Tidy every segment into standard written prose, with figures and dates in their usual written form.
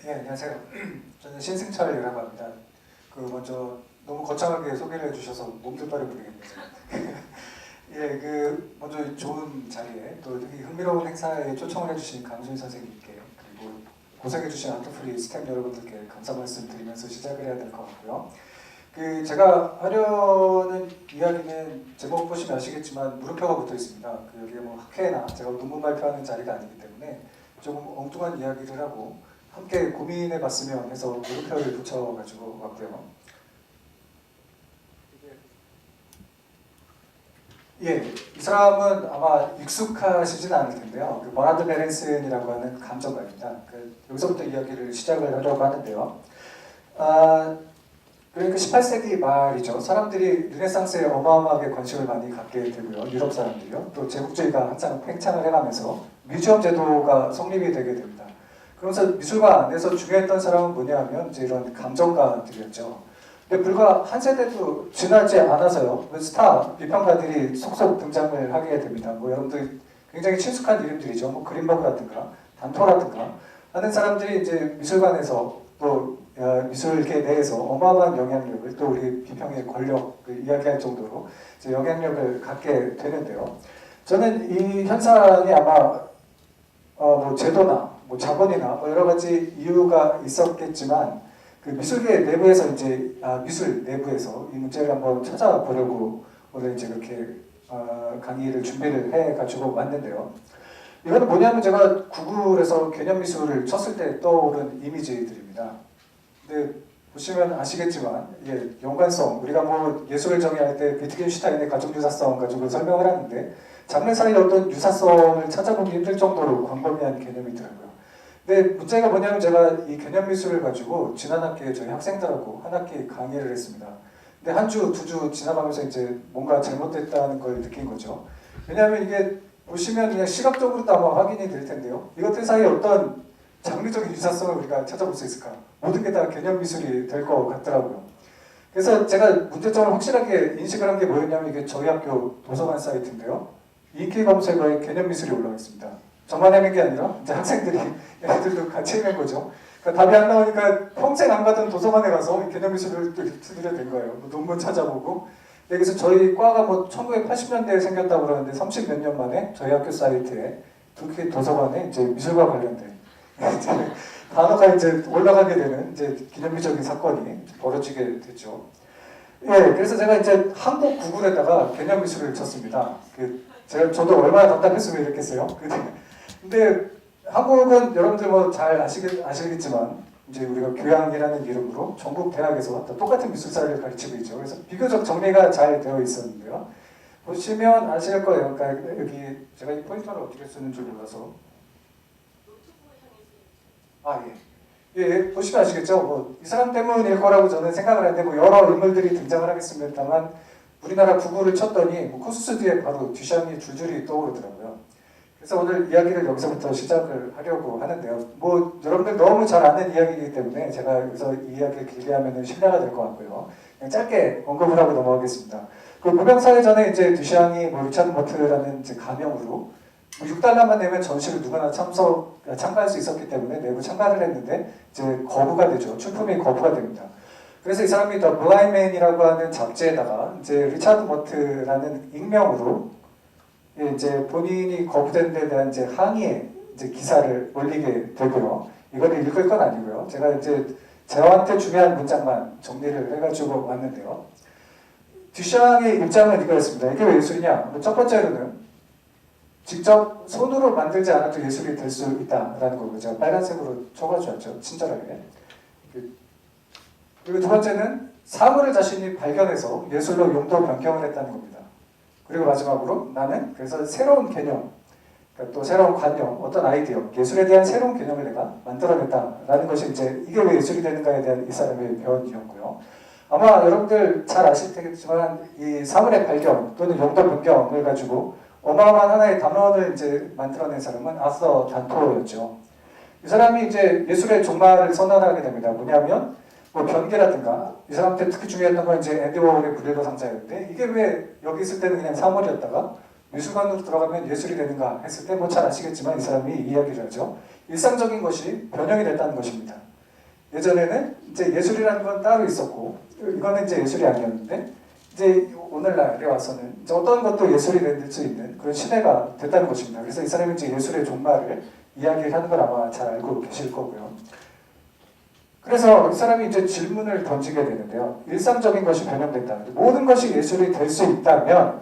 예, 안녕하세요. 저는 신승철이라고 합니다. 먼저 너무 거창하게 소개를 해주셔서 몸둘 바를 모르겠네요. 예, 먼저 좋은 자리에 또 되게 흥미로운 행사에 초청을 해주신 강수인 선생님께 그리고 고생해주신 아트프리 스태프 여러분들께 감사 말씀 드리면서 시작을 해야 될 것 같고요. 제가 하려는 이야기는 제목 보시면 아시겠지만 물음표가 붙어 있습니다. 여기에 뭐 학회나 제가 논문 발표하는 자리가 아니기 때문에 조금 엉뚱한 이야기를 하고 함께 고민해봤으면 해서 물음표를 붙여가지고 왔고요. 예, 이 사람은 아마 익숙하시진 않을 텐데요. 버나드 베렌슨이라고 하는 감정가입니다. 여기서부터 이야기를 시작을 하려고 하는데요. 그러니까 18세기 말이죠. 사람들이 르네상스에 어마어마하게 관심을 많이 갖게 되고요. 유럽 사람들이요. 또 제국주의가 항상 팽창을 해가면서 뮤지엄 제도가 성립이 되게 됩니다. 그러면서 미술관 안에서 중요했던 사람은 뭐냐 하면 이제 이런 감정가들이었죠. 근데 불과 한 세대도 지나지 않아서요. 스타 비평가들이 속속 등장을 하게 됩니다. 뭐 여러분들 굉장히 친숙한 이름들이죠. 뭐 그린버그라든가 단토라든가 하는 사람들이 이제 미술관에서 또 미술계 내에서 어마어마한 영향력을 또 우리 비평의 권력을 이야기할 정도로 이제 영향력을 갖게 되는데요. 저는 이 현상이 아마 뭐 제도나 뭐 자본이나 뭐 여러 가지 이유가 있었겠지만 미술계 내부에서 이제 미술 내부에서 이 문제를 한번 찾아보려고 오늘 이제 이렇게 강의를 준비를 해가지고 왔는데요. 이거는 뭐냐면 제가 구글에서 개념 미술을 쳤을 때 떠오른 이미지들입니다. 근데 보시면 아시겠지만 연관성, 우리가 뭐 예술을 정의할 때 비트겐슈타인의 가족 유사성 가지고 설명을 하는데 장르 사이의 어떤 유사성을 찾아보기 힘들 정도로 광범위한 개념이더라고요. 근데 문제가 뭐냐면 제가 이 개념 미술을 가지고 지난 학기에 저희 학생들하고 한 학기 강의를 했습니다. 근데 한 주, 두 주 지나가면서 이제 뭔가 잘못됐다는 걸 느낀 거죠. 왜냐하면 이게 보시면 그냥 시각적으로도 아마 확인이 될 텐데요. 이것들 사이에 어떤 장르적인 유사성을 우리가 찾아볼 수 있을까? 모든 게 다 개념 미술이 될 것 같더라고요. 그래서 제가 문제점을 확실하게 인식을 한 게 뭐였냐면 이게 저희 학교 도서관 사이트인데요. 인기 검색어에 개념 미술이 올라와 있습니다. 저만 헤맨 게 아니라 이제 학생들이 애들도 같이 헤맨 거죠. 그러니까 답이 안 나오니까 평생 안 가던 도서관에 가서 개념 미술을 두드려 댄 거예요. 뭐 논문 찾아보고. 그래서 저희 과가 뭐 1980년대에 생겼다고 그러는데 30 몇 년 만에 저희 학교 사이트에 도서관에 이제 미술과 관련된 단어가 이제 올라가게 되는 이제 기념비적인 사건이 벌어지게 됐죠. 예, 그래서 제가 이제 한국 구글에다가 개념 미술을 쳤습니다. 저도 얼마나 답답했으면 이랬겠어요. 근데 한국은 여러분들 뭐 잘 아시겠지만 이제 우리가 교양이라는 이름으로 전국 대학에서 똑같은 미술사를 가르치고 있죠. 그래서 비교적 정리가 잘 되어 있었는데요. 보시면 아실 거예요. 그러니까 여기 제가 이 포인터를 어떻게 쓰는 줄 몰라서 예, 보시면 아시겠죠? 이 사람 때문일 거라고 저는 생각을 하는데 여러 인물들이 등장을 하겠습니다만 우리나라 구글을 쳤더니 코수스 뒤에 바로 듀샹이 줄줄이 떠오르더라고요. 그래서 오늘 이야기를 여기서부터 시작을 하려고 하는데요. 여러분들 너무 잘 아는 이야기이기 때문에 제가 여기서 이 이야기를 길게 하면 신뢰가 될 것 같고요. 그냥 짧게 언급을 하고 넘어가겠습니다. 무명사회전에 이제 듀샹이 리차드 모트라는 이제 가명으로 6달러만 내면 전시를 누구나 참가할 수 있었기 때문에 내부 참가를 했는데 이제 거부가 되죠. 출품이 거부가 됩니다. 그래서 이 사람이 더 블라인맨이라고 하는 잡지에다가 이제 리차드 머트라는 익명으로 이제 본인이 거부된 데 대한 이제 항의의 이제 기사를 올리게 되고요. 이거를 읽을 건 아니고요. 제가 이제 저한테 중요한 문장만 정리를 해가지고 왔는데요. 듀샹의 입장은 이거였습니다. 이게 왜 예술이냐? 첫 번째로는 직접 손으로 만들지 않아도 예술이 될 수 있다라는 거고 제가 빨간색으로 쳐가지고 친절하게. 그리고 두 번째는 사물을 자신이 발견해서 예술로 용도 변경을 했다는 겁니다. 그리고 마지막으로 나는 그래서 새로운 개념, 그러니까 또 새로운 관념, 어떤 아이디어, 예술에 대한 새로운 개념을 내가 만들어냈다라는 것이 이제 이게 왜 예술이 되는가에 대한 이 사람의 변이었고요. 아마 여러분들 잘 아실 테겠지만 이 사물의 발견 또는 용도 변경을 가지고 어마어마한 하나의 단원을 이제 만들어낸 사람은 아서 단토였죠. 이 사람이 이제 예술의 종말을 선언하게 됩니다. 뭐냐면 변기라든가 이 사람한테 특히 중요했던 건 이제 앤디 워홀의 브릴러 상자였는데 이게 왜 여기 있을 때는 그냥 사물이었다가 미술관으로 들어가면 예술이 되는가 했을 때 잘 아시겠지만 이 사람이 이 이야기를 하죠. 일상적인 것이 변형이 됐다는 것입니다. 예전에는 이제 예술이라는 건 따로 있었고 이거는 이제 예술이 아니었는데 이제 오늘날에 와서는 이제 어떤 것도 예술이 될 수 있는 그런 시대가 됐다는 것입니다. 그래서 이 사람이 이제 예술의 종말을 이야기하는 걸 아마 잘 알고 계실 거고요. 그래서 이 사람이 이제 질문을 던지게 되는데요. 일상적인 것이 변형된다. 모든 것이 예술이 될 수 있다면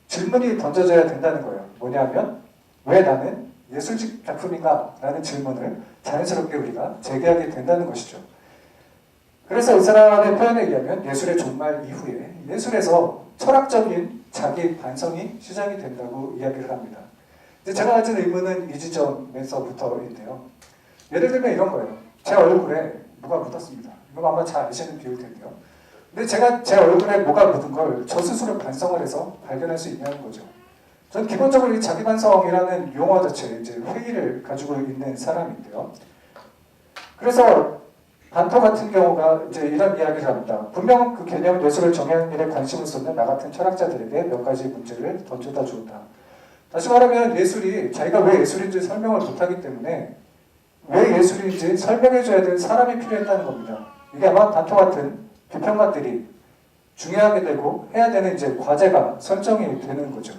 질문이 던져져야 된다는 거예요. 뭐냐면 왜 나는 예술적 작품인가? 라는 질문을 자연스럽게 우리가 제기하게 된다는 것이죠. 그래서 이 사람의 표현에 의하면 예술의 종말 이후에 예술에서 철학적인 자기 반성이 시작이 된다고 이야기를 합니다. 제가 가진 의문은 이 지점에서부터인데요. 예를 들면 이런 거예요. 제 얼굴에 뭐가 묻었습니다. 이거 아마 잘 아시는 비유일 텐데요. 근데 제가 제 얼굴에 뭐가 묻은 걸 저 스스로 반성을 해서 발견할 수 있냐는 거죠. 저는 기본적으로 이 자기 반성이라는 용어 자체에 이제 회의를 가지고 있는 사람인데요. 그래서 반토 같은 경우가 이제 이런 이야기를 합니다. 분명 그 개념 예술을 정의하는 일에 관심을 쏟는 나 같은 철학자들에게 몇 가지 문제를 던져다 주었다. 다시 말하면 예술이 자기가 왜 예술인지 설명을 못하기 때문에 왜 예술인지 설명해줘야 될 사람이 필요했다는 겁니다. 이게 아마 반토 같은 비평가들이 중요하게 되고 해야 되는 이제 과제가 설정이 되는 거죠.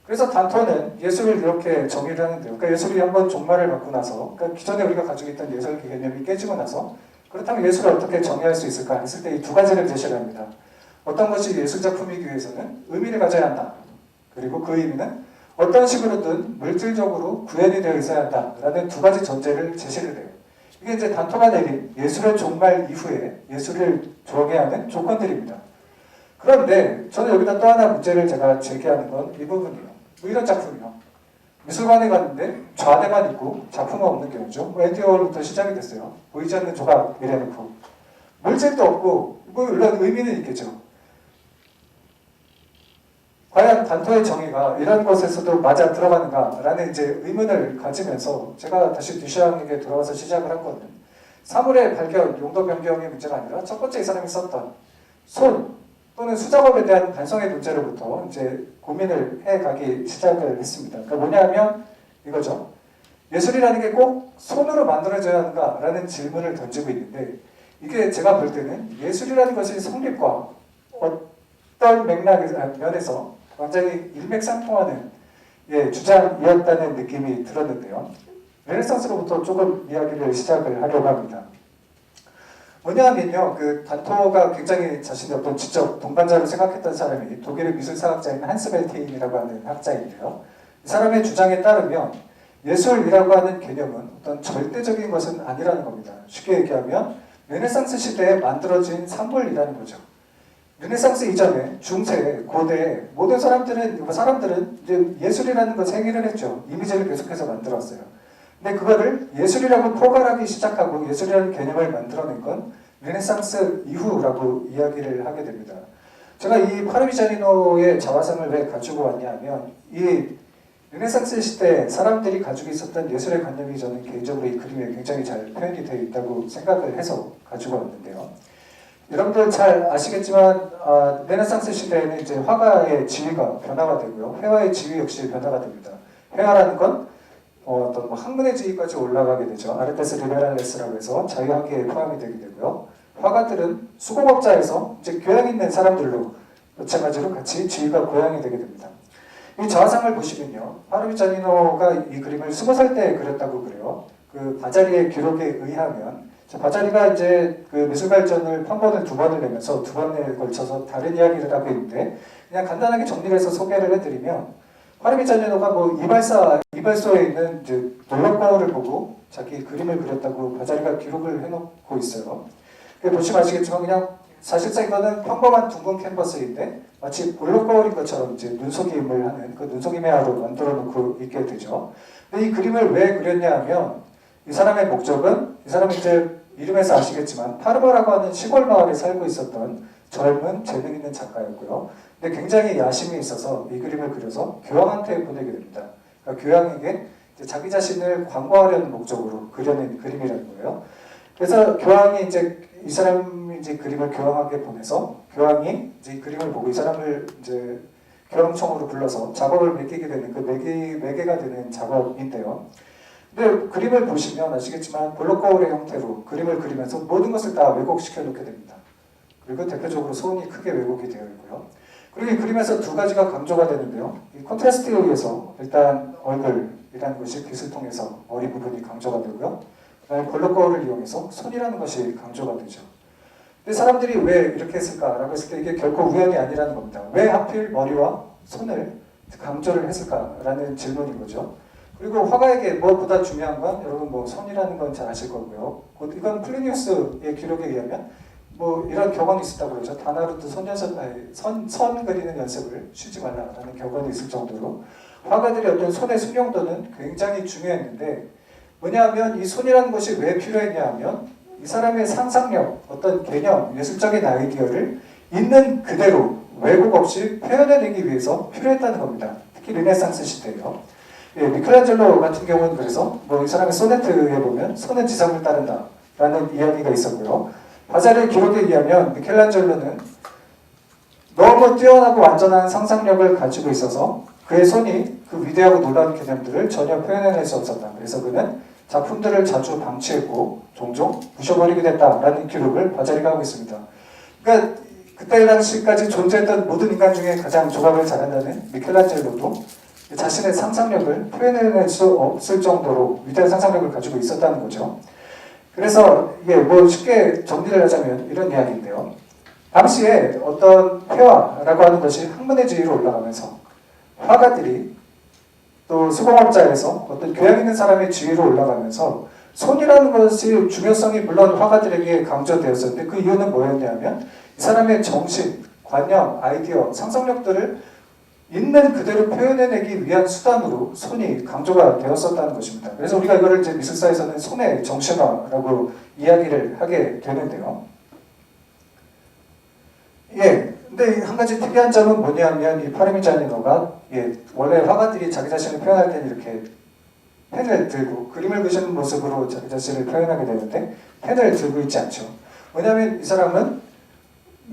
그래서 단토는 예술을 이렇게 정의를 하는데요. 그러니까 예술이 한번 종말을 받고 나서, 그러니까 기존에 우리가 가지고 있던 예술 개념이 깨지고 나서 그렇다면 예술을 어떻게 정의할 수 있을까 했을 때 이 두 가지를 제시를 합니다. 어떤 것이 예술 작품이기 위해서는 의미를 가져야 한다. 그리고 그 의미는 어떤 식으로든 물질적으로 구현이 되어 있어야 한다라는 두 가지 전제를 제시를 해요. 이게 이제 단토가 내린 예술의 종말 이후에 예술을 정의하는 조건들입니다. 그런데 저는 여기다 또 하나 문제를 제가 제기하는 건 이 부분이에요. 뭐 이런 작품이요. 미술관에 갔는데 좌대만 있고 작품은 없는 경우죠. 뭐 앤디 워홀부터 시작이 됐어요. 보이지 않는 조각 이래놓고 물질도 없고 뭐 물론 의미는 있겠죠. 과연 단토의 정의가 이런 것에서도 맞아 들어가는가라는 이제 의문을 가지면서 제가 다시 듀샹에게 돌아와서 시작을 한 거는 사물의 발견, 용도 변경의 문제가 아니라 첫 번째 이 사람이 썼던 손 또는 수작업에 대한 반성의 문제로부터 이제 고민을 해가기 시작을 했습니다. 그러니까 뭐냐면 이거죠. 예술이라는 게 꼭 손으로 만들어져야 하는가라는 질문을 던지고 있는데 이게 제가 볼 때는 예술이라는 것이 성립과 어떤 면에서 완전히 일맥상통하는 주장이었다는 느낌이 들었는데요. 르네상스로부터 조금 이야기를 시작을 하려고 합니다. 뭐냐면요, 그 단토가 굉장히 자신의 어떤 지적 동반자로 생각했던 사람이 독일의 미술사학자인 한스 벨테인이라고 하는 학자인데요. 이 사람의 주장에 따르면 예술이라고 하는 개념은 어떤 절대적인 것은 아니라는 겁니다. 쉽게 얘기하면 르네상스 시대에 만들어진 산물이라는 거죠. 르네상스 이전에 중세, 고대 모든 사람들은 이제 예술이라는 것을 행위를 했죠. 이미지를 계속해서 만들었어요. 근데 그거를 예술이라고 포괄하기 시작하고 예술이라는 개념을 만들어낸 건 르네상스 이후라고 이야기를 하게 됩니다. 제가 이 파르미자니노의 자화상을 왜 가지고 왔냐면 이 르네상스 시대 사람들이 가지고 있었던 예술의 관념이 저는 개인적으로 이 그림에 굉장히 잘 표현이 되어 있다고 생각을 해서 가지고 왔는데요. 여러분들 잘 아시겠지만 르네상스 시대에는 이제 화가의 지위가 변화가 되고요. 회화의 지위 역시 변화가 됩니다. 회화라는 건 어떤 학문의 지위까지 올라가게 되죠. 아르테스 리베랄레스라고 해서 자유학계에 포함이 되게 되고요. 화가들은 수공업자에서 이제 교양 있는 사람들로 마찬가지로 같이 지위가 고양이 되게 됩니다. 이 자화상을 보시면요. 파르미자니노가 이 그림을 20살 때 그렸다고 그래요. 그 바자리의 기록에 의하면 바자리가 이제 그 미술 발전을 한 번을 두 번을 내면서 두 번에 걸쳐서 다른 이야기를 하고 있는데 그냥 간단하게 정리를 해서 소개를 해드리면 파르미자니노가 뭐 이발소에 있는 이제 놀랍거를 보고 자기 그림을 그렸다고 바자리가 기록을 해놓고 있어요. 보시면 아시겠지만 그냥 사실상 이거는 평범한 둥근 캔버스인데 마치 볼록거울인 것처럼 이제 눈속임을 하는 그 눈속임의 하로 만들어 놓고 있게 되죠. 근데 이 그림을 왜 그렸냐 하면 이 사람의 목적은 이 사람이 이제 이름에서 아시겠지만 파르마라고 하는 시골 마을에 살고 있었던 젊은 재능 있는 작가였고요. 근데 굉장히 야심이 있어서 이 그림을 그려서 교황한테 보내게 됩니다. 그러니까 교황에게 이제 자기 자신을 광고하려는 목적으로 그려낸 그림이라는 거예요. 그래서 교황이 이제 이 사람이 이제 그림을 교황에게 보내서 교황이 이제 이 그림을 보고 이 사람을 이제 교황청으로 불러서 작업을 맡기게 되는 그 매개가 되는 작업인데요. 근데 그림을 보시면 아시겠지만 볼록 거울의 형태로 그림을 그리면서 모든 것을 다 왜곡시켜 놓게 됩니다. 그리고 대표적으로 손이 크게 왜곡이 되어 있고요. 그리고 이 그림에서 두 가지가 강조가 되는데요. 이 콘트라스트에 의해서 일단 얼굴이라는 것이 빛을 통해서 머리 부분이 강조가 되고요. 그다음에 볼록 거울을 이용해서 손이라는 것이 강조가 되죠. 근데 사람들이 왜 이렇게 했을까라고 했을 때 이게 결코 우연이 아니라는 겁니다. 왜 하필 머리와 손을 강조를 했을까라는 질문인 거죠. 그리고 화가에게 무엇보다 중요한 건 여러분 뭐 손이라는 건 잘 아실 거고요. 이건 플리니우스의 기록에 의하면 뭐 이런 격언이 있었다고 그러죠. 다나루도 선 그리는 연습을 쉬지 말라라는 격언이 있을 정도로 화가들이 어떤 손의 숙련도는 굉장히 중요했는데 뭐냐하면 이 손이라는 것이 왜 필요했냐 하면 이 사람의 상상력, 어떤 개념, 예술적인 아이디어를 있는 그대로 왜곡 없이 표현해내기 위해서 필요했다는 겁니다. 특히 르네상스 시대예요. 예, 미켈란젤로 같은 경우는 그래서 뭐 이 사람의 소네트에 보면 손은 지상을 따른다 라는 이야기가 있었고요. 바자르의 기록에 의하면 미켈란젤로는 너무 뛰어나고 완전한 상상력을 가지고 있어서 그의 손이 그 위대하고 놀라운 개념들을 전혀 표현해낼 수 없었다. 그래서 그는 작품들을 자주 방치했고 종종 부셔버리게 됐다라는 기록을 바자리가 하고 있습니다. 그러니까 그때 당시까지 존재했던 모든 인간 중에 가장 조각을 잘한다는 미켈란젤로도 자신의 상상력을 표현해낼 수 없을 정도로 위대한 상상력을 가지고 있었다는 거죠. 그래서 이게 뭐 쉽게 정리를 하자면 이런 이야기인데요. 당시에 어떤 회화라고 하는 것이 학문의 지위로 올라가면서 화가들이 또 수공업자에서 어떤 교양 있는 사람의 지위로 올라가면서 손이라는 것이 중요성이 물론 화가들에게 강조되었었는데 그 이유는 뭐였냐면 이 사람의 정신, 관념, 아이디어, 상상력들을 있는 그대로 표현해내기 위한 수단으로 손이 강조가 되었었다는 것입니다. 그래서 우리가 이거를 이제 미술사에서는 손의 정신화라고 이야기를 하게 되는데요. 예, 근데 한 가지 특이한 점은 뭐냐면 이 파르미자니노가 원래 화가들이 자기 자신을 표현할 때는 이렇게 펜을 들고 그림을 그리는 모습으로 자기 자신을 표현하게 되는데 펜을 들고 있지 않죠. 왜냐하면 이 사람은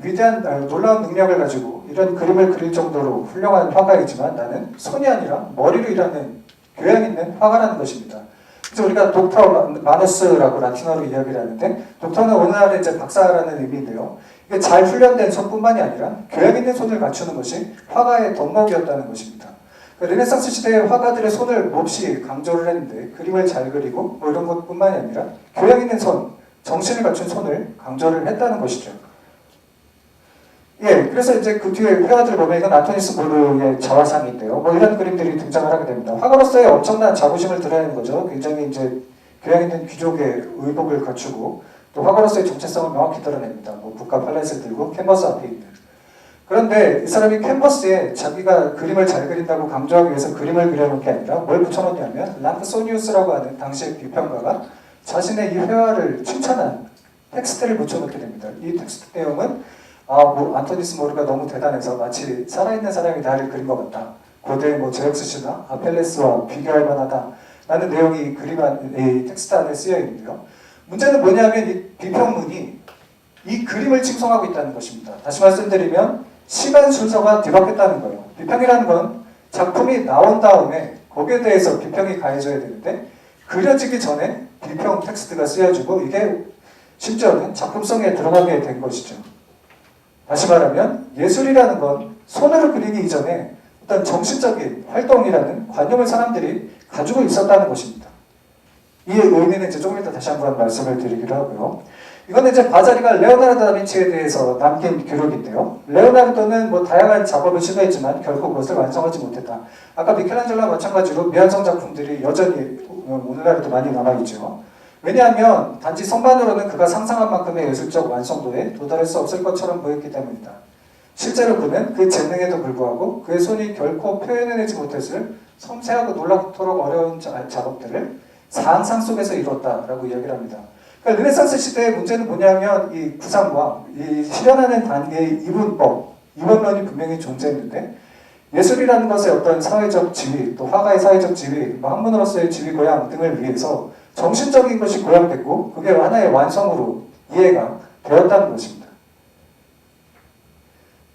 위대한 놀라운 능력을 가지고 이런 그림을 그릴 정도로 훌륭한 화가이지만 나는 손이 아니라 머리로 일하는 교양 있는 화가라는 것입니다. 그래서 우리가 독터 마누스라고 라틴어로 이야기를 하는데 독터는 오늘날의 이제 박사라는 의미인데요. 이게 잘 훈련된 손뿐만이 아니라 교양 있는 손을 갖추는 것이 화가의 덕목이었다는 것입니다. 르네상스 시대의 화가들의 손을 몹시 강조를 했는데 그림을 잘 그리고 뭐 이런 것뿐만이 아니라 교양 있는 손, 정신을 갖춘 손을 강조를 했다는 것이죠. 예, 그래서 이제 그 뒤에 회화들을 보면 이건 안토니스 모르의 자화상인데요. 뭐 이런 그림들이 등장을 하게 됩니다. 화가로서의 엄청난 자부심을 드러내는 거죠. 굉장히 이제 교양 있는 귀족의 의복을 갖추고 또 화가로서의 정체성을 명확히 드러냅니다. 뭐 국가 팔레트를 들고 캔버스 앞에 있는. 그런데 이 사람이 캔버스에 자기가 그림을 잘 그린다고 강조하기 위해서 그림을 그려놓은 게 아니라 뭘 붙여놓냐면 랑크소니우스라고 하는 당시의 비평가가 자신의 이 회화를 칭찬한 텍스트를 붙여놓게 됩니다. 이 텍스트 내용은 뭐 안토니스 모르가 너무 대단해서 마치 살아있는 사람이 나를 그린 것 같다. 고대 뭐 제역스 시나 아펠레스와 비교할 만하다. 라는 내용이 이 텍스트 안에 쓰여 있는데요. 문제는 뭐냐면 이 비평문이 이 그림을 칭송하고 있다는 것입니다. 다시 말씀드리면 시간 순서가 뒤바뀌었다는 거예요. 비평이라는 건 작품이 나온 다음에 거기에 대해서 비평이 가해져야 되는데 그려지기 전에 비평 텍스트가 쓰여지고 이게 심지어는 작품성에 들어가게 된 것이죠. 다시 말하면 예술이라는 건 손으로 그리기 이전에 어떤 정신적인 활동이라는 관념을 사람들이 가지고 있었다는 것입니다. 이 의미는 이제 조금 이따 다시 한번 말씀을 드리기로 하고요. 이거는 이제 바자리가 레오나르도 다빈치에 대해서 남긴 기록인데요. 레오나르도는 뭐 다양한 작업을 시도했지만 결코 그것을 완성하지 못했다. 아까 미켈란젤로와 마찬가지로 미완성 작품들이 여전히 오늘날에도 많이 남아있죠. 왜냐하면 단지 성만으로는 그가 상상한 만큼의 예술적 완성도에 도달할 수 없을 것처럼 보였기 때문이다. 실제로 그는 그 재능에도 불구하고 그의 손이 결코 표현해내지 못했을 섬세하고 놀랍도록 어려운 작업들을 상상 속에서 이뤘다라고 이야기를 합니다. 그러니까 르네상스 시대의 문제는 뭐냐면 이 구상과 이 실현하는 단계의 이분론이 분명히 존재했는데 예술이라는 것의 어떤 사회적 지위, 또 화가의 사회적 지위, 뭐 학문으로서의 지위 고양 등을 위해서 정신적인 것이 고양됐고 그게 하나의 완성으로 이해가 되었다는 것입니다.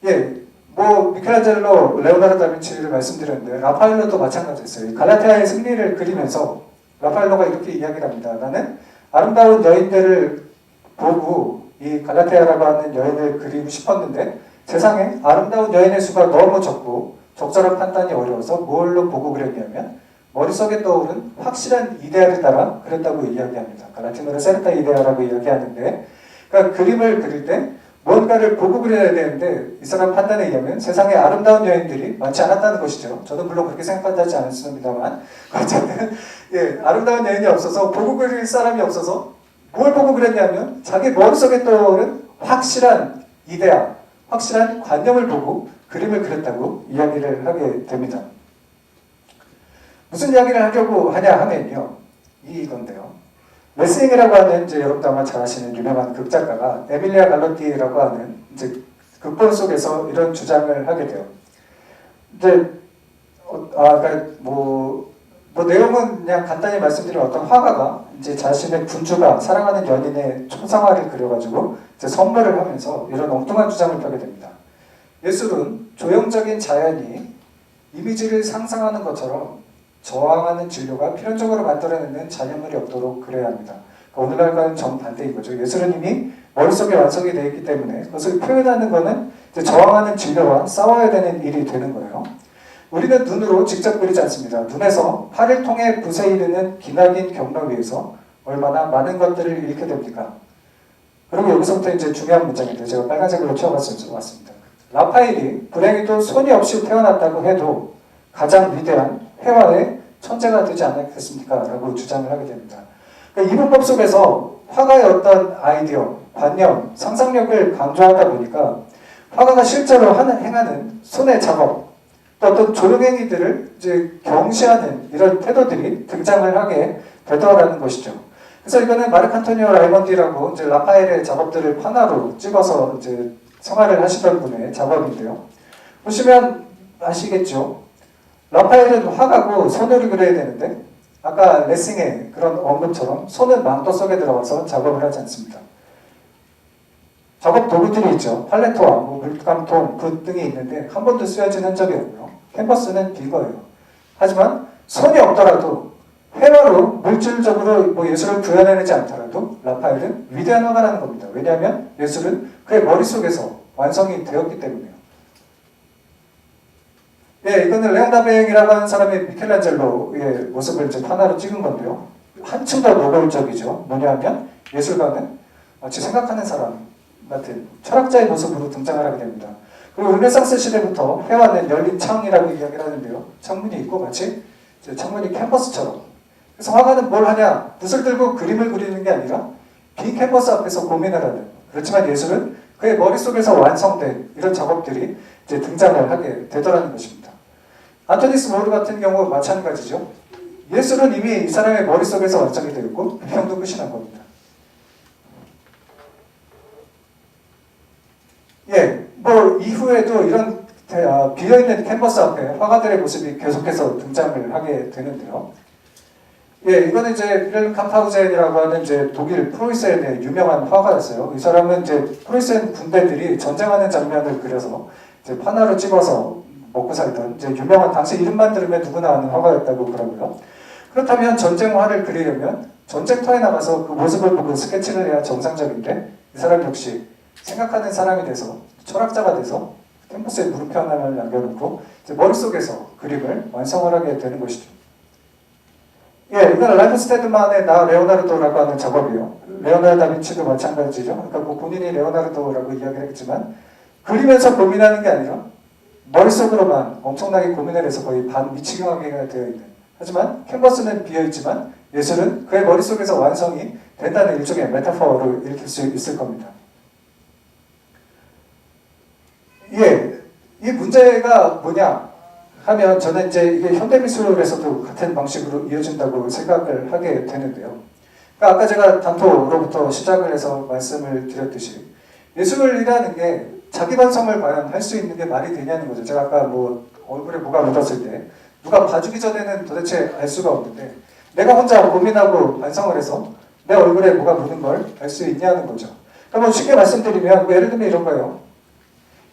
예, 뭐 미켈란젤로, 레오나르도 다빈치를 말씀드렸는데 라파엘로도 마찬가지였어요. 갈라티아의 승리를 그리면서 라파엘로가 이렇게 이야기를 합니다. 나는 아름다운 여인들을 보고 이 갈라테아라고 하는 여인을 그리고 싶었는데 세상에 아름다운 여인의 수가 너무 적고 적절한 판단이 어려워서 뭘로 보고 그렸냐면 머릿속에 떠오른 확실한 이데알을 따라 그렸다고 이야기합니다. 라틴어로 세르타 이데아라고 이야기하는데, 그러니까 그림을 그릴 때 뭔가를 보고 그려야 되는데 이 사람 판단에 의하면 세상에 아름다운 여인들이 많지 않았다는 것이죠. 저도 물론 그렇게 생각하지 않습니다만 어쨌든 아름다운 여인이 없어서 보고 그릴 사람이 없어서 뭘 보고 그렸냐면 자기 머릿속에 떠오른 확실한 이데아, 확실한 관념을 보고 그림을 그렸다고 이야기를 하게 됩니다. 무슨 이야기를 하려고 하냐 하면요, 이건데요. 레슬링이라고 하는 이제 여러분도 아마 잘 아시는 유명한 극작가가 에밀리아 갈로티라고 하는 이제 극본 속에서 이런 주장을 하게 돼요. 이제 그러니까 내용은 그냥 간단히 말씀드리면 어떤 화가가 이제 자신의 군주가 사랑하는 연인의 초상화를 그려가지고 이제 선물을 하면서 이런 엉뚱한 주장을 펴게 됩니다. 예술은 조형적인 자연이 이미지를 상상하는 것처럼 저항하는 진료가 필연적으로 만들어내는 잔여물이 없도록 그래야 합니다. 그러니까 오늘날과는 정반대인 거죠. 예술은 이미 머릿속에 완성이 되어 있기 때문에 그것을 표현하는 것은 이제 저항하는 진료와 싸워야 되는 일이 되는 거예요. 우리는 눈으로 직접 그리지 않습니다. 눈에서 팔을 통해 붓에 이르는 기나긴 경로 위에서 얼마나 많은 것들을 잃게 됩니까? 그리고 여기서부터 이제 중요한 문장인데 제가 빨간색으로 채워왔습니다. 라파엘이 불행히도 손이 없이 태어났다고 해도 가장 위대한 회화의 천재가 되지 않았겠습니까? 라고 주장을 하게 됩니다. 그러니까 이 문법 속에서 화가의 어떤 아이디어, 관념, 상상력을 강조하다 보니까 화가가 실제로 행하는 손의 작업, 또 어떤 조형행위들을 이제 경시하는 이런 태도들이 등장을 하게 되더라는 것이죠. 그래서 이거는 마르크 안토니오 라이먼디라고 이제 라파엘의 작업들을 하나로 찍어서 이제 성화를 하시던 분의 작업인데요. 보시면 아시겠죠? 라파엘은 화가고 손으로 그려야 되는데 아까 레싱의 그런 언급처럼 손은 망토 속에 들어가서 작업을 하지 않습니다. 작업 도구들이 있죠. 팔레트와 물감통, 붓 등이 있는데 한 번도 쓰여진 흔적이 없고요. 캔버스는 비거예요. 하지만 손이 없더라도 회화로 물질적으로 예술을 구현해내지 않더라도 라파엘은 위대한 화가라는 겁니다. 왜냐하면 예술은 그의 머릿속에서 완성이 되었기 때문에요. 이거는 레오나르도라고 하는 사람의 미켈란젤로의 모습을 이제 하나로 찍은 건데요. 한층 더 노골적이죠. 뭐냐면 예술가는 마치 생각하는 사람 같은 철학자의 모습으로 등장을 하게 됩니다. 그리고 르네상스 시대부터 회화는 열린 창이라고 이야기를 하는데요. 창문이 있고 마치 창문이 캔버스처럼. 그래서 화가는 뭘 하냐? 붓을 들고 그림을 그리는 게 아니라 빈 캔버스 앞에서 고민을 하는. 그렇지만 예술은 그의 머릿속에서 완성된 이런 작업들이 이제 등장을 하게 되더라는 것입니다. 안토니스 모르 같은 경우 마찬가지죠. 예술은 이미 이 사람의 머릿속에서 완성이 되었고 비평도 끝이 난 겁니다. 이후에도 이런 비어있는 캔버스 앞에 화가들의 모습이 계속해서 등장을 하게 되는데요. 이거는 이제 빌헬름 카파우젠이라고 하는 이제 독일 프로이센의 유명한 화가였어요. 이 사람은 이제 프로이센 군대들이 전쟁하는 장면을 그려서 이제 판화로 찍어서 먹고 살던 이제 유명한 당시 이름만 들으면 누구나 아는 화가였다고 그러고요. 그렇다면 전쟁화를 그리려면 전쟁터에 나가서 그 모습을 보고 스케치를 해야 정상적인데 이 사람 역시 생각하는 사람이 돼서 철학자가 돼서 캔버스에 물음표 하나를 남겨놓고 이제 머릿속에서 그림을 완성을 하게 되는 것이죠. 이건 라이프 스테드만의 나 레오나르도라고 하는 작업이에요. 레오나르도 다빈치도 마찬가지죠. 그러니까 본인이 레오나르도라고 이야기를 했지만 그리면서 고민하는 게 아니라 머릿속으로만 엄청나게 고민을 해서 거의 반미치경하게 되어 있는. 하지만 캔버스는 비어있지만 예술은 그의 머릿속에서 완성이 된다는 일종의 메타포로 일으킬 수 있을 겁니다. 이 문제가 뭐냐 하면 저는 이제 이게 현대미술에서도 같은 방식으로 이어진다고 생각을 하게 되는데요. 그러니까 아까 제가 단토로부터 시작을 해서 말씀을 드렸듯이 예술이라는 게 자기 반성을 과연 할 수 있는 게 말이 되냐는 거죠. 제가 아까 얼굴에 뭐가 묻었을 때 누가 봐주기 전에는 도대체 알 수가 없는데 내가 혼자 고민하고 반성을 해서 내 얼굴에 뭐가 묻은 걸 알 수 있냐는 거죠. 그러면 쉽게 말씀드리면 예를 들면 이런 거예요.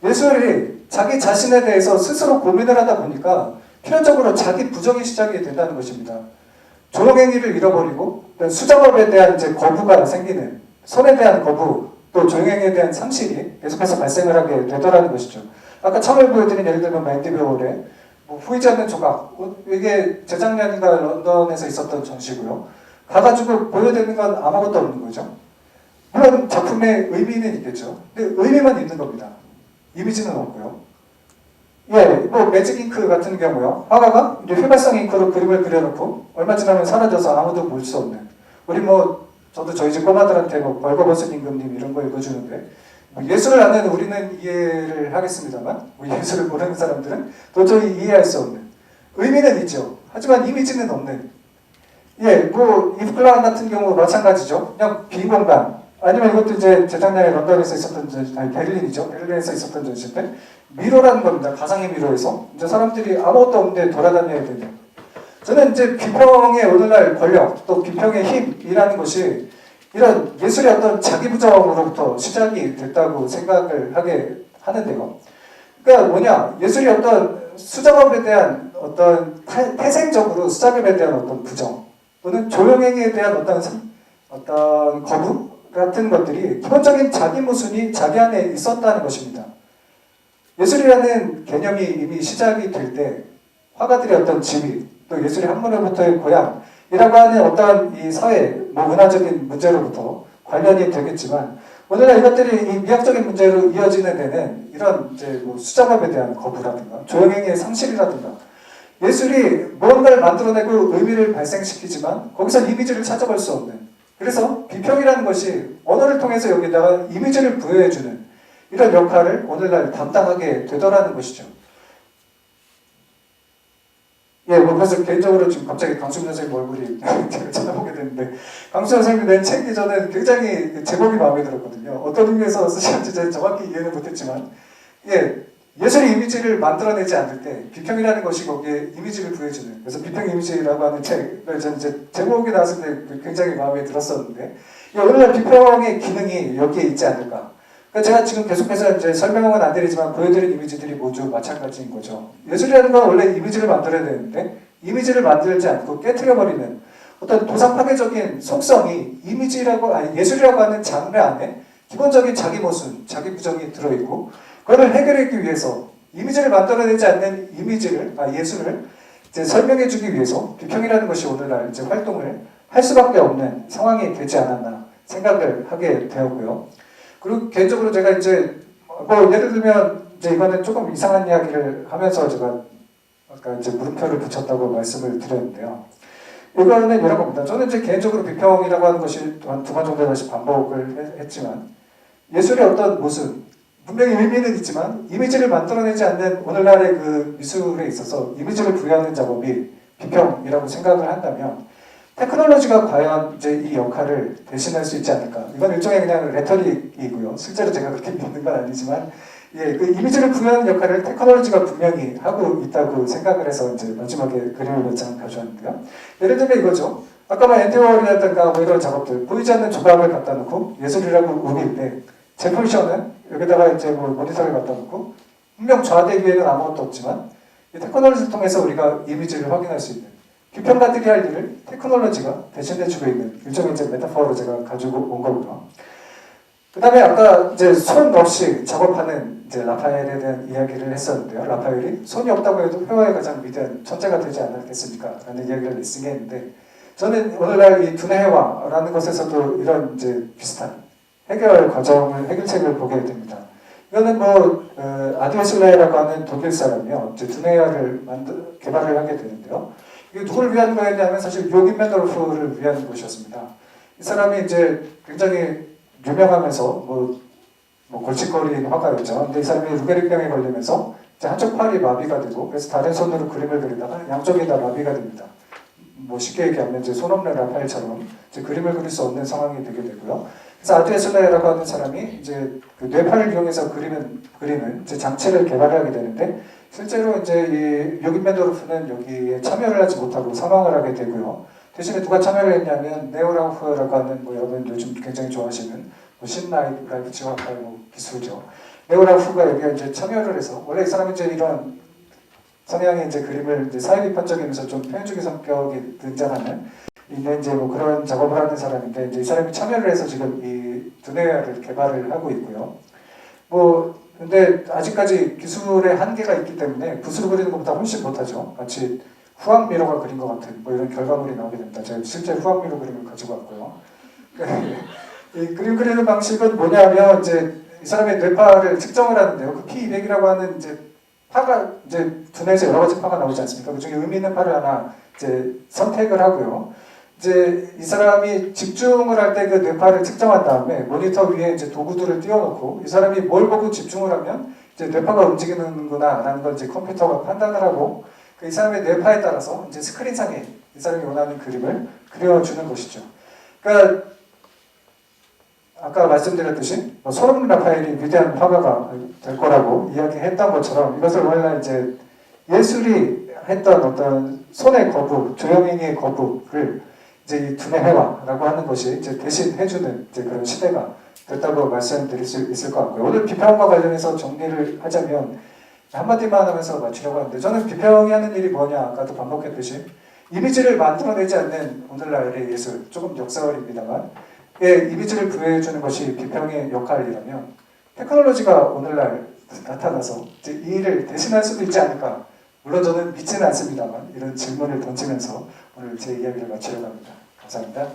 예술이 자기 자신에 대해서 스스로 고민을 하다 보니까 필연적으로 자기 부정이 시작이 된다는 것입니다. 조용행위를 잃어버리고 수작업에 대한 이제 거부가 생기는, 손에 대한 거부, 또 조용행위에 대한 상실이 계속해서 발생을 하게 되더라는 것이죠. 아까 처음에 보여드린 예를 들면 마인드베어의 뭐 보이지 않는 조각, 이게 재작년인가 런던에서 있었던 전시고요. 가가지고 보여드리는 건 아무것도 없는 거죠. 물론 작품의 의미는 있겠죠. 근데 의미만 있는 겁니다. 이미지는 없고요. 예, 뭐 매직 잉크 같은 경우요. 화가가 이제 휘발성 잉크로 그림을 그려놓고 얼마 지나면 사라져서 아무도 볼 수 없는. 우리 뭐 저도 저희 집 꼬마들한테 뭐 벌거벗은 임금님 이런 거 읽어주는데 뭐 예술을 아는 우리는 이해를 하겠습니다만 뭐 예술을 모르는 사람들은 도저히 이해할 수 없는. 의미는 있죠. 하지만 이미지는 없는. 예, 뭐 이브 클라운 같은 경우 마찬가지죠. 그냥 빈 공간. 아니면 이것도 이제 재작년에 런던에서 있었던 전시, 아니 베를린이죠. 베를린에서 있었던 전시인데 미로라는 겁니다. 가상의 미로에서 이제 사람들이 아무것도 없는데 돌아다녀야 되는. 저는 이제 비평의 오늘날 권력, 또 비평의 힘이라는 것이 이런 예술의 어떤 자기 부정으로부터 시작이 됐다고 생각을 하게 하는데요. 그러니까 뭐냐, 예술이 어떤 수작업에 대한 어떤 태생적으로 수작업에 대한 어떤 부정 또는 조용행위에 대한 어떤 거부 같은 것들이 기본적인 자기 모순이 자기 안에 있었다는 것입니다. 예술이라는 개념이 이미 시작이 될 때 화가들의 어떤 지위, 또 예술의 학문으로부터의 고향이라고 하는 어떤 이 사회, 뭐 문화적인 문제로부터 관련이 되겠지만 오늘날 이것들이 이 미학적인 문제로 이어지는 데는 이런 이제 뭐 수작업에 대한 거부라든가 조용행위의 상실이라든가 예술이 무언가를 만들어내고 의미를 발생시키지만 거기서 이미지를 찾아볼 수 없는, 그래서 비평이라는 것이 언어를 통해서 여기다가 이미지를 부여해주는 이런 역할을 오늘날 담당하게 되더라는 것이죠. 예, 뭐 그래서 개인적으로 지금 갑자기 강수민 선생님 얼굴이 제가 쳐다보게 됐는데 강수민 선생님이 낸 책이 저는 굉장히 제목이 마음에 들었거든요. 어떤 의미에서 쓰셨는지 제가 정확히 이해는 못했지만 예술의 이미지를 만들어내지 않을 때 비평이라는 것이 거기에 이미지를 부여해주는, 그래서 비평 이미지라고 하는 책을 저는 이제 제목이 나왔을 때 굉장히 마음에 들었었는데 오늘날 비평의 기능이 여기에 있지 않을까. 그러니까 제가 지금 계속해서 이제 설명은 안 드리지만 보여드린 이미지들이 모두 마찬가지인 거죠. 예술이라는 건 원래 이미지를 만들어야 되는데 이미지를 만들지 않고 깨트려버리는 어떤 도상파괴적인 속성이 예술이라고 하는 장르 안에 기본적인 자기 모순, 자기 부정이 들어있고 그걸 해결하기 위해서 이미지를 만들어내지 않는 예술을 이제 설명해주기 위해서 비평이라는 것이 오늘날 이제 활동을 할 수밖에 없는 상황이 되지 않았나 생각을 하게 되었고요. 그리고 개인적으로 제가 이제 뭐 예를 들면 이제 이거는 조금 이상한 이야기를 하면서 제가 아까 이제 물음표를 붙였다고 말씀을 드렸는데요. 이거는 이런 겁니다. 저는 이제 개인적으로 비평이라고 하는 것이 한 두 번 정도 다시 반복을 했지만 예술의 어떤 모습, 분명히 의미는 있지만 이미지를 만들어내지 않는 오늘날의 그 미술에 있어서 이미지를 부여하는 작업이 비평이라고 생각을 한다면 테크놀로지가 과연 이제 이 역할을 대신할 수 있지 않을까. 이건 일종의 그냥 레터릭이고요. 실제로 제가 그렇게 믿는 건 아니지만 그 이미지를 부여하는 역할을 테크놀로지가 분명히 하고 있다고 생각을 해서 이제 마지막에 그림을 몇 장 가져왔는데요. 예를 들면 이거죠. 아까 뭐 앤디 워홀이라든가 뭐 이런 작업들 보이지 않는 조각을 갖다 놓고 예술이라고 우길 때 제폴션은 여기다가 이제 뭐 모니터를 갖다 놓고 분명 좌대기에는 아무것도 없지만 이 테크놀로지를 통해서 우리가 이미지를 확인할 수 있는, 비평가들이 할 일을 테크놀로지가 대신해주고 있는 일종의 이제 메타포로 제가 가지고 온 거고요. 그 다음에 아까 이제 손 없이 작업하는 이제 라파엘에 대한 이야기를 했었는데요. 라파엘이 손이 없다고 해도 회화의 가장 위대한 천재가 되지 않았겠습니까? 라는 이야기를 리스팅했는데 저는 오늘날 이 두뇌 회화라는 것에서도 이런 이제 비슷한 해결책을 보게 됩니다. 이거는 뭐 아디에슬레라고 하는 독일 사람이요, 이제 두뇌화를 개발을 하게 되는데요. 이게 누구를 위한 거였냐면 사실 요긴 맨더르프를 위한 것이었습니다. 이 사람이 이제 굉장히 유명하면서 뭐 골칫거리인 화가였죠. 근데 이 사람이 루게릭병에 걸리면서 이제 한쪽 팔이 마비가 되고 그래서 다른 손으로 그림을 그리다가 양쪽이 다 마비가 됩니다. 뭐 쉽게 얘기하면 이제 손 없는 라파엘처럼 이제 그림을 그릴 수 없는 상황이 되게 되고요. 그래서 아드에슬레라고 하는 사람이 이제 그 뇌파를 이용해서 그리는 이제 장치를 개발하게 되는데 실제로 이제 이 요긴 맨도르프는 여기에 참여를 하지 못하고 사망을 하게 되고요. 대신에 누가 참여를 했냐면 네오라우프라고 하는 뭐 여러분 요즘 굉장히 좋아하시는 뭐 신라이프 지화파의 뭐 기술죠. 네오라우프가 여기에 이제 참여를 해서 원래 이 사람이 이제 이런 성향의 이제 그림을 이제 사회 비판적이면서 좀 표현주의 성격이 등장하는 있는 이제 뭐 그런 작업을 하는 사람인데 이제 이 사람이 참여를 해서 지금 이 두뇌를 개발을 하고 있고요. 뭐 근데 아직까지 기술의 한계가 있기 때문에 붓으로 그리는 것보다 훨씬 못하죠. 마치 후황미로가 그린 것 같은 뭐 이런 결과물이 나오게 됩니다. 제가 실제 후황미로 그림을 가지고 왔고요. 이 그림 그리는 방식은 뭐냐면 이제 이 사람의 뇌파를 측정을 하는데요. 그 P200이라고 하는 이제 파가 이제 두뇌에서 여러 가지 파가 나오지 않습니까? 그 중에 의미 있는 파를 하나 이제 선택을 하고요. 이제 이 사람이 집중을 할 때 그 뇌파를 측정한 다음에 모니터 위에 이제 도구들을 띄워놓고 이 사람이 뭘 보고 집중을 하면 이제 뇌파가 움직이는구나라는 걸 이제 컴퓨터가 판단을 하고 이 사람의 뇌파에 따라서 이제 스크린상에 이 사람이 원하는 그림을 그려주는 것이죠. 그러니까 아까 말씀드렸듯이 소름 라파엘이 위대한 화가가 될 거라고 이야기했던 것처럼 이것을 원래 이제 예술이 했던 어떤 손의 거부, 조영인의 거부를 이제 이 두뇌 회화라고 하는 것이 이제 대신 해주는 이제 그런 시대가 됐다고 말씀드릴 수 있을 것 같고요. 오늘 비평과 관련해서 정리를 하자면 한마디만 하면서 마치려고 하는데 저는 비평이 하는 일이 뭐냐 아까도 반복했듯이 이미지를 만들어내지 않는 오늘날의 예술, 조금 역사월입니다만 이미지를 부여해주는 것이 비평의 역할이라면 테크놀로지가 오늘날 나타나서 이제 이 일을 대신할 수도 있지 않을까. 물론 저는 믿지는 않습니다만 이런 질문을 던지면서 오늘 제 이야기를 마치려고 합니다. 감사합니다.